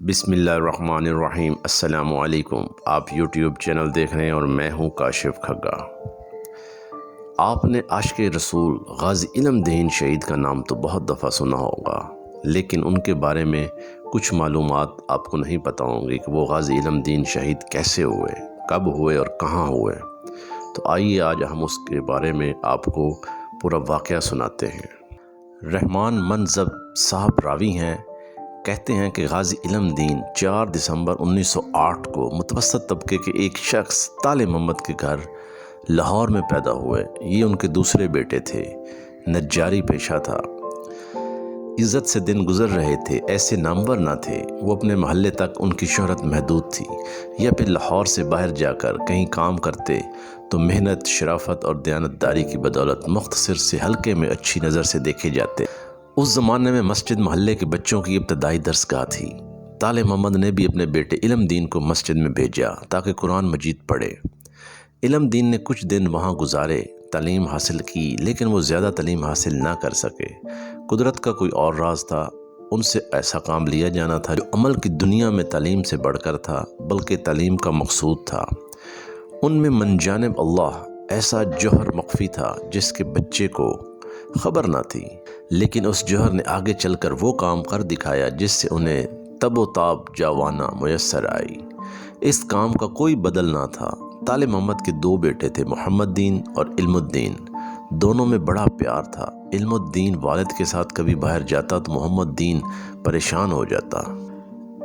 بسم اللہ الرحمن الرحیم۔ السلام علیکم۔ آپ یوٹیوب چینل دیکھ رہے ہیں اور میں ہوں کاشف کھگا۔ آپ نے عاشق رسول غازی علم دین شہید کا نام تو بہت دفعہ سنا ہوگا، لیکن ان کے بارے میں کچھ معلومات آپ کو نہیں پتہ ہوں گی کہ وہ غازی علم دین شہید کیسے ہوئے، کب ہوئے اور کہاں ہوئے۔ تو آئیے آج ہم اس کے بارے میں آپ کو پورا واقعہ سناتے ہیں۔ رحمان منذب صاحب راوی ہیں، کہتے ہیں کہ غازی علم دین 4 دسمبر 1908 کو متوسط طبقے کے ایک شخص طالع محمد کے گھر لاہور میں پیدا ہوئے۔ یہ ان کے دوسرے بیٹے تھے، نجاری پیشہ تھا، عزت سے دن گزر رہے تھے، ایسے نامور نہ تھے، وہ اپنے محلے تک ان کی شہرت محدود تھی، یا پھر لاہور سے باہر جا کر کہیں کام کرتے تو محنت، شرافت اور دیانتداری کی بدولت مختصر سے حلقے میں اچھی نظر سے دیکھے جاتے۔ اس زمانے میں مسجد محلے کے بچوں کی ابتدائی درسگاہ تھی۔ طالع محمد نے بھی اپنے بیٹے علم دین کو مسجد میں بھیجا تاکہ قرآن مجید پڑھے۔ علم دین نے کچھ دن وہاں گزارے، تعلیم حاصل کی، لیکن وہ زیادہ تعلیم حاصل نہ کر سکے۔ قدرت کا کوئی اور راز تھا، ان سے ایسا کام لیا جانا تھا جو عمل کی دنیا میں تعلیم سے بڑھ کر تھا، بلکہ تعلیم کا مقصود تھا۔ ان میں من جانب اللہ ایسا جوہر مخفی تھا جس کے بچے کو خبر نہ تھی، لیکن اس جوہر نے آگے چل کر وہ کام کر دکھایا جس سے انہیں تب و تاب جاوانا میسر آئی۔ اس کام کا کوئی بدل نہ تھا۔ طالع محمد کے 2 بیٹے تھے، محمد دین اور علم الدین۔ دونوں میں بڑا پیار تھا۔ علم الدین والد کے ساتھ کبھی باہر جاتا تو محمد دین پریشان ہو جاتا۔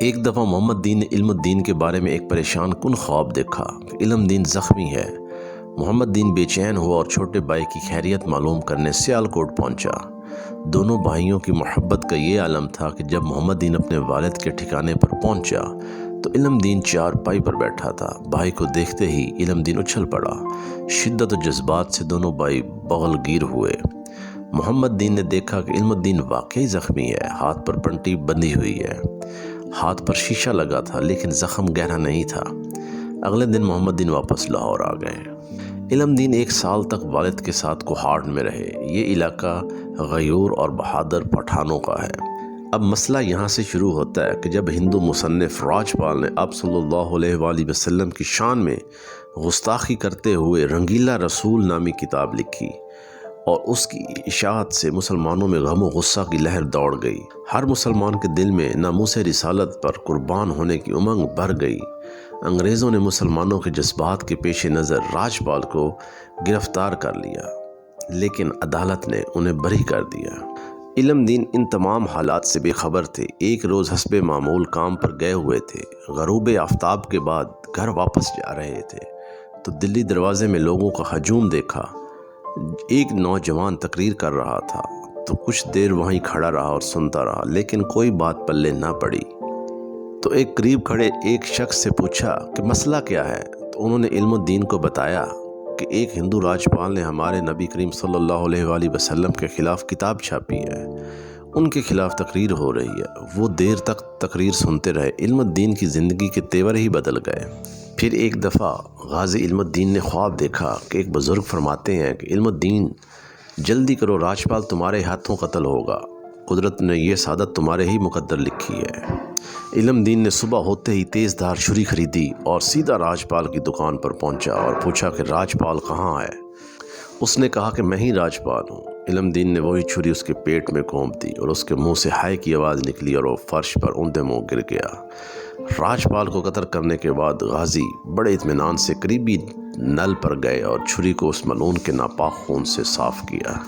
ایک دفعہ محمد دین نے علم الدین کے بارے میں ایک پریشان کن خواب دیکھا کہ علم دین زخمی ہے۔ محمد دین بے چین ہوا اور چھوٹے بھائی کی خیریت معلوم کرنے سیالکوٹ پہنچا۔ دونوں بھائیوں کی محبت کا یہ عالم تھا کہ جب محمد دین اپنے والد کے ٹھکانے پر پہنچا تو علم دین چارپائی پر بیٹھا تھا۔ بھائی کو دیکھتے ہی علم دین اچھل پڑا۔ شدت و جذبات سے دونوں بھائی بغل گیر ہوئے۔ محمد دین نے دیکھا کہ علم الدین واقعی زخمی ہے، ہاتھ پر پنٹی بندھی ہوئی ہے، ہاتھ پر شیشہ لگا تھا، لیکن زخم گہرا نہیں تھا۔ اگلے دن محمد دین واپس لاہور آ گئے۔ علم دین 1 سال تک والد کے ساتھ کوہاٹ میں رہے۔ یہ علاقہ غیور اور بہادر پٹھانوں کا ہے۔ اب مسئلہ یہاں سے شروع ہوتا ہے کہ جب ہندو مصنف راجپال نے آپ صلی اللہ علیہ وآلہ وسلم کی شان میں گستاخی کرتے ہوئے رنگیلا رسول نامی کتاب لکھی اور اس کی اشاعت سے مسلمانوں میں غم و غصہ کی لہر دوڑ گئی۔ ہر مسلمان کے دل میں ناموس رسالت پر قربان ہونے کی امنگ بھر گئی۔ انگریزوں نے مسلمانوں کے جذبات کے پیش نظر راجپال کو گرفتار کر لیا، لیکن عدالت نے انہیں بری کر دیا۔ علم دین ان تمام حالات سے بے خبر تھے۔ ایک روز حسب معمول کام پر گئے ہوئے تھے۔ غروب آفتاب کے بعد گھر واپس جا رہے تھے تو دلی دروازے میں لوگوں کا ہجوم دیکھا۔ ایک نوجوان تقریر کر رہا تھا تو کچھ دیر وہیں کھڑا رہا اور سنتا رہا، لیکن کوئی بات پلے نہ پڑی۔ تو ایک قریب کھڑے ایک شخص سے پوچھا کہ مسئلہ کیا ہے؟ تو انہوں نے علم الدین کو بتایا کہ ایک ہندو راجپال نے ہمارے نبی کریم صلی اللہ علیہ وآلہ وسلم کے خلاف کتاب چھاپی ہے، ان کے خلاف تقریر ہو رہی ہے۔ وہ دیر تک تقریر سنتے رہے۔ علم الدین کی زندگی کے تیور ہی بدل گئے۔ پھر ایک دفعہ غازی علم الدین نے خواب دیکھا کہ ایک بزرگ فرماتے ہیں کہ علم الدین جلدی کرو، راجپال تمہارے ہاتھوں قتل ہوگا، قدرت نے یہ سعادت تمہارے ہی مقدر لکھی ہے۔ علم دین نے صبح ہوتے ہی تیز دھار چھری خریدی اور سیدھا راجپال کی دکان پر پہنچا اور پوچھا کہ راجپال کہاں ہے؟ اس نے کہا کہ میں ہی راجپال ہوں۔ علم دین نے وہی چھری اس کے پیٹ میں گھونپ دی اور اس کے منہ سے ہائے کی آواز نکلی اور وہ فرش پر اوندے منہ گر گیا۔ راجپال کو قتل کرنے کے بعد غازی بڑے اطمینان سے قریبی نل پر گئے اور چھری کو اس ملعون کے ناپاک خون سے صاف کیا۔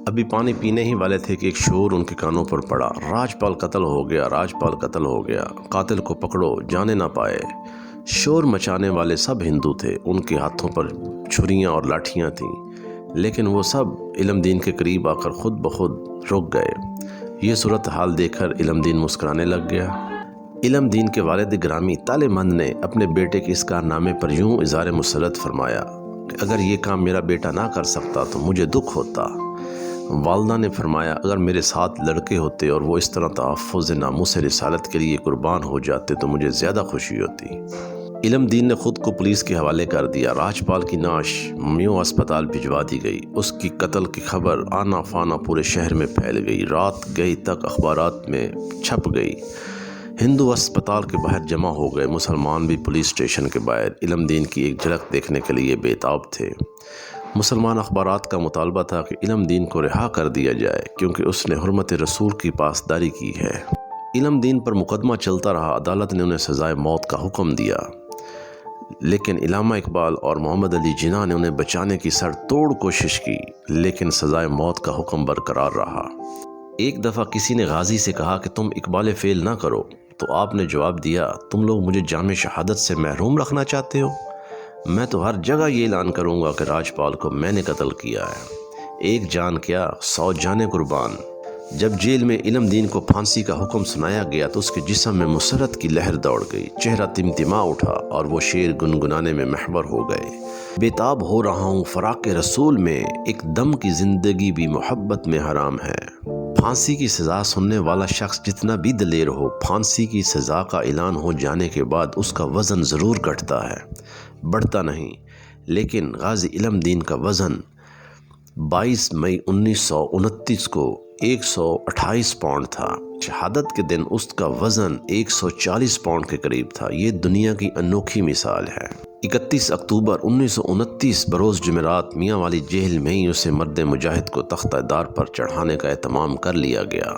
ابھی پانی پینے ہی والے تھے کہ ایک شور ان کے کانوں پر پڑا، راجپال قتل ہو گیا، راجپال قتل ہو گیا، قاتل کو پکڑو، جانے نہ پائے۔ شور مچانے والے سب ہندو تھے، ان کے ہاتھوں پر چھریاں اور لاٹھیاں تھیں، لیکن وہ سب علم دین کے قریب آ کر خود بخود رک گئے۔ یہ صورتحال دیکھ کر علم دین مسکرانے لگ گیا۔ علم دین کے والد گرامی طالع محمد نے اپنے بیٹے کے اس کارنامے پر یوں اظہار مسرت فرمایا کہ اگر یہ کام میرا بیٹا نہ کر سکتا تو مجھے دکھ ہوتا۔ والدہ نے فرمایا اگر میرے ساتھ لڑکے ہوتے اور وہ اس طرح تحفظ ناموس رسالت کے لیے قربان ہو جاتے تو مجھے زیادہ خوشی ہوتی۔ علم دین نے خود کو پولیس کے حوالے کر دیا۔ راجپال کی نعش میو اسپتال بھجوا دی گئی۔ اس کی قتل کی خبر آنا فانا پورے شہر میں پھیل گئی، رات گئی تک اخبارات میں چھپ گئی۔ ہندو اسپتال کے باہر جمع ہو گئے، مسلمان بھی پولیس اسٹیشن کے باہر علم دین کی ایک جھلک دیکھنے کے لیے بےتاب تھے۔ مسلمان اخبارات کا مطالبہ تھا کہ علم دین کو رہا کر دیا جائے کیونکہ اس نے حرمت رسول کی پاسداری کی ہے۔ علم دین پر مقدمہ چلتا رہا، عدالت نے انہیں سزائے موت کا حکم دیا، لیکن علامہ اقبال اور محمد علی جناح نے انہیں بچانے کی سر توڑ کوشش کی، لیکن سزائے موت کا حکم برقرار رہا۔ ایک دفعہ کسی نے غازی سے کہا کہ تم اقبال فعل نہ کرو، تو آپ نے جواب دیا، تم لوگ مجھے جام شہادت سے محروم رکھنا چاہتے ہو؟ میں تو ہر جگہ یہ اعلان کروں گا کہ راجپال کو میں نے قتل کیا ہے۔ ایک جان کیا 100 جانیں قربان۔ جب جیل میں علم دین کو پھانسی کا حکم سنایا گیا تو اس کے جسم میں مسرت کی لہر دوڑ گئی، چہرہ تمتما اٹھا اور وہ شعر گنگنانے میں محور ہو گئے۔ بےتاب ہو رہا ہوں فراق رسول میں، ایک دم کی زندگی بھی محبت میں حرام ہے۔ پھانسی کی سزا سننے والا شخص جتنا بھی دلیر ہو، پھانسی کی سزا کا اعلان ہو جانے کے بعد اس کا وزن ضرور گھٹتا ہے، بڑھتا نہیں۔ لیکن غازی علم دین کا وزن 22 مئی 1929 کو 128 پاؤنڈ تھا۔ شہادت کے دن اس کا وزن 140 پاؤنڈ کے قریب تھا۔ یہ دنیا کی انوکھی مثال ہے۔ 31 اکتوبر 1929 بروز جمعرات میاں والی جیل میں ہی اسے مرد مجاہد کو تختہ دار پر چڑھانے کا اہتمام کر لیا گیا۔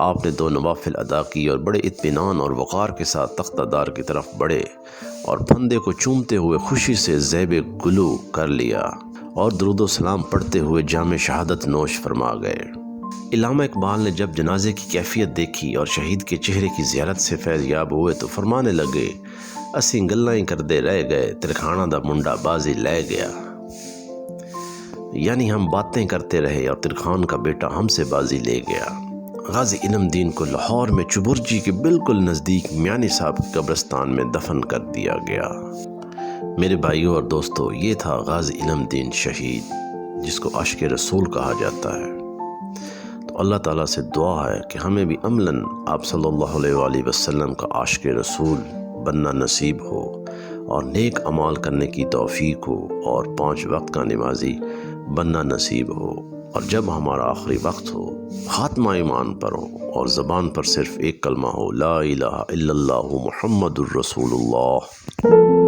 آپ نے 2 نوافل ادا کی اور بڑے اطمینان اور وقار کے ساتھ تختہ دار کی طرف بڑھے اور پھندے کو چومتے ہوئے خوشی سے زیب گلو کر لیا اور درود و سلام پڑھتے ہوئے جام شہادت نوش فرما گئے۔ علامہ اقبال نے جب جنازے کی کیفیت دیکھی اور شہید کے چہرے کی زیارت سے فیض یاب ہوئے تو فرمانے لگے، اسی گلاں کردے رہ گئے، ترکھانہ دا منڈا بازی لے گیا۔ یعنی ہم باتیں کرتے رہے اور ترکھان کا بیٹا ہم سے بازی لے گیا۔ غازی علم دین کو لاہور میں چبرجی کے بالکل نزدیک میانی صاحب کے قبرستان میں دفن کر دیا گیا۔ میرے بھائیوں اور دوستو، یہ تھا غازی علم دین شہید، جس کو عاشق رسول کہا جاتا ہے۔ تو اللہ تعالیٰ سے دعا ہے کہ ہمیں بھی عملاً آپ صلی اللہ علیہ وآلہ وسلم کا عاشق رسول بننا نصیب ہو اور نیک اعمال کرنے کی توفیق ہو اور 5 وقت کا نمازی بننا نصیب ہو، اور جب ہمارا آخری وقت ہو، خاتمہ ایمان پر ہو اور زبان پر صرف ایک کلمہ ہو، لا الہ الا اللہ محمد الرسول اللہ۔